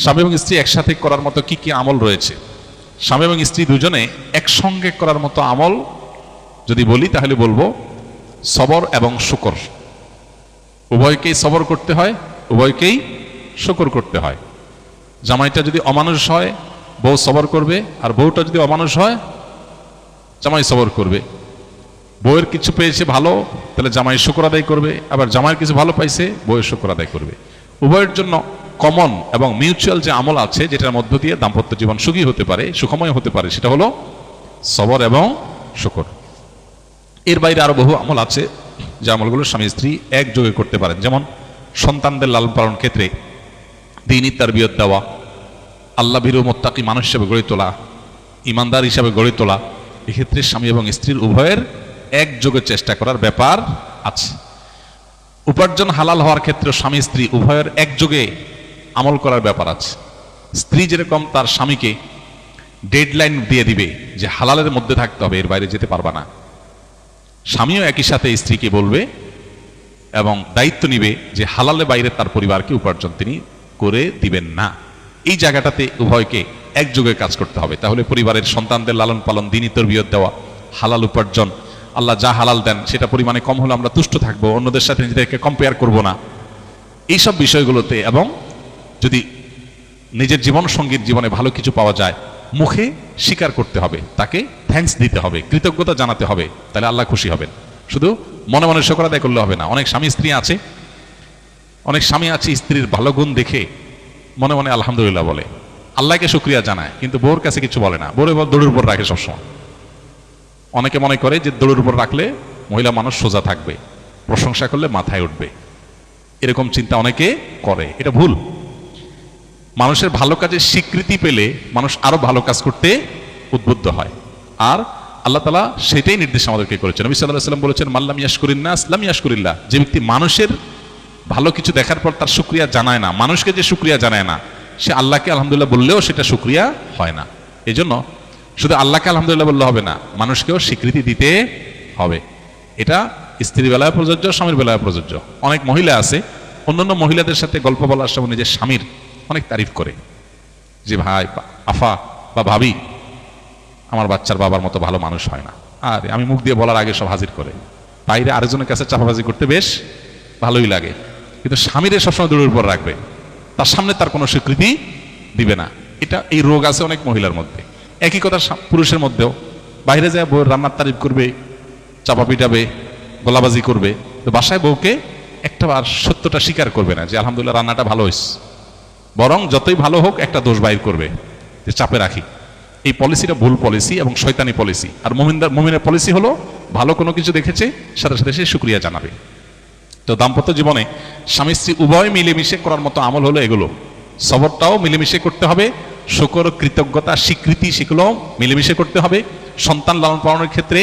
স্বামী এবং স্ত্রী একসাথে করার মতো কি কি আমল রয়েছে? স্বামী এবং স্ত্রী দুজনে একসঙ্গে করার মতো আমল যদি বলি তাহলে বলবো সবর এবং শুকর। উভয়কেই সবর করতে হয়, উভয়কেই শুকর করতে হয়। জামাইটা যদি অমানুষ হয় বউ সবর করবে, আর বউটা যদি অমানুষ হয় জামাই সবর করবে। বউয়ের কিছু পেয়েছে ভালো, তাহলে জামাই শুকর আদায় করবে, আবার জামাইয়ের কিছু ভালো পাইছে বউয়ের শুকর আদায় করবে। উভয়ের জন্য কমন এবং মিউচুয়াল যে আমল আছে যেটার মধ্য দিয়ে দাম্পত্য জীবন সুখী হতে পারে, সুখময় হতে পারে, সেটা হলো সবর এবং শুকর। এর বাইরে আরো বহু আমল আছে যে আমলগুলো স্বামী স্ত্রী একযোগে করতে পারেন। যেমন সন্তানদের লালন পালন ক্ষেত্রে দ্বীনী তারবিয়ত দেওয়া, আল্লাহ ভীরু মুত্তাকি মানুষ হিসেবে গড়ে তোলা, ইমানদার হিসাবে গড়ে তোলা। এক্ষেত্রে স্বামী এবং স্ত্রীর উভয়ের একযোগে চেষ্টা করার ব্যাপার আছে। উপার্জন হালাল হওয়ার ক্ষেত্রে স্বামী স্ত্রী উভয়ের একযোগে আমল করার ব্যাপার আছে। স্ত্রী যেরকম তার স্বামীকে ডেডলাইন দিয়ে দিবে যে হালালের মধ্যে থাকতে হবে, এর বাইরে যেতে পারবা না, স্বামীও একই সাথে স্ত্রীকে বলবে এবং দায়িত্ব নিবে যে হালালের বাইরে তার পরিবারকে উপার্জন তিনি করে দিবেন না। এই জায়গাটাতে উভয়কে একযোগে কাজ করতে হবে। তাহলে পরিবারের সন্তানদের লালন পালন, দ্বীনী তরবিয়ত দেওয়া, হালাল উপার্জন, আল্লাহ যা হালাল দেন সেটা পরিমাণে কম হলে আমরা তুষ্ট থাকবো, অন্যদের সাথে নিজেদেরকে কম্পেয়ার করব না, এইসব বিষয়গুলোতে। এবং যদি নিজের জীবন সঙ্গীর জীবনে ভালো কিছু পাওয়া যায়, মুখে স্বীকার করতে হবে, তাকে থ্যাঙ্কস দিতে হবে, কৃতজ্ঞতা জানাতে হবে, তাহলে আল্লাহ খুশি হবেন। শুধু মনে মনে শুকর আদায় করলে হবে না। অনেক স্বামী স্ত্রী আছে, অনেক স্বামী আছে স্ত্রীর ভালো গুণ দেখে মনে মনে আলহামদুলিল্লাহ বলে, আল্লাহকে শুকরিয়া জানায়, কিন্তু বউর কাছে কিছু বলে না, বউর দড়ির উপর রাখে সবসময়। অনেকে মনে করে যে দড়ির উপর রাখলে মহিলা মানুষ সোজা থাকবে, প্রশংসা করলে মাথায় উঠবে, এরকম চিন্তা অনেকে করে। এটা ভুল। মানুষের ভালো কাজের স্বীকৃতি পেলে মানুষ আরো ভালো কাজ করতে উদ্বুদ্ধ হয়, আর আল্লাহ তাআলা সেটাই নির্দেশ আমাদেরকে করেছেন। নবী সাল্লাল্লাহু আলাইহি ওয়াসাল্লাম বলেছেন, মাল্লাম ইয়াশকুরিন নাস লাম ইয়াশকুরিল্লাহ। যে ব্যক্তি মানুষের ভালো কিছু দেখার পর তার শুকরিয়া জানায় না, মানুষকে যে শুকরিয়া জানায় না, সে আল্লাহকে আলহামদুলিল্লাহ বললেও সেটা শুকরিয়া হয় না। এই জন্য শুধু আল্লাহকে আলহামদুলিল্লাহ বললে হবে না, মানুষকেও স্বীকৃতি দিতে হবে। এটা স্ত্রীর বেলায় প্রযোজ্য, স্বামীর বেলায় প্রযোজ্য। অনেক মহিলা আছে অন্যান্য মহিলাদের সাথে গল্প বলার সময় নিজের স্বামীর অনেক তারিফ করে, যে ভাই, আফা বা ভাবি, আমার বাচ্চার বাবার মতো ভালো মানুষ হয় না। আর আমি মুখ দিয়ে বলার আগে সব হাজির করে, বাইরে আরেকজনের কাছে চাপাবাজি করতে বেশ ভালোই লাগে, কিন্তু স্বামীরে সবসময় দূরের উপর রাখবে, তার সামনে তার কোনো স্বীকৃতি দিবে না। এটা এই রোগ আছে অনেক মহিলার মধ্যে। একই কথা পুরুষের মধ্যেও, বাইরে যায় বউয়ের রান্নার তারিফ করবে, চাপা পিটাবে, গলাবাজি করবে, তো বাসায় বউকে একটা বার সত্যটা স্বীকার করবে না যে আলহামদুলিল্লাহ রান্নাটা ভালো হয়েছে, বরং যতই ভালো হোক একটা দোষ বাইর করবে যে চাপে রাখি। এই পলিসিটা ভুল পলিসি এবং শয়তানি পলিসি। আর মুমিনের পলিসি হলো ভালো কোনো কিছু দেখেছে সাথে সাথে সে শুকরিয়া জানাবে। তো দাম্পত্য জীবনে স্বামী স্ত্রী উভয় মিলেমিশে করার মতো আমল হলো এগুলো। সবরটাও মিলেমিশে করতে হবে, শুকর, কৃতজ্ঞতা, স্বীকৃতি, সেগুলো মিলেমিশে করতে হবে। সন্তান লালন পালনের ক্ষেত্রে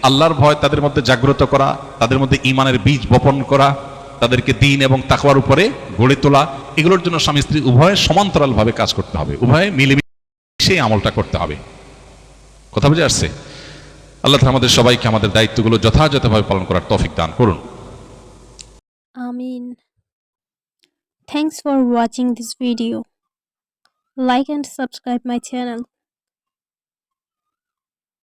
আল্লাহর ভয় তাদের মধ্যে জাগ্রত করা, তাদের মধ্যে ঈমানের বীজ বপন করা, তাদেরকে দ্বীন এবং তাকওয়ার উপরে গড়ে তোলা, এগুলোর জন্য স্বামী স্ত্রী উভয়ে সমান্তরালভাবে কাজ করতে হবে, উভয়ে মিলেমিশে আমলটা করতে হবে। কথা বুঝে আসছে? আল্লাহ তাআলা আমাদের সবাইকে আমাদের দায়িত্বগুলো যথাযথভাবে পালন করার তৌফিক দান করুন। Amin. Thanks for watching this video. Like and subscribe my channel.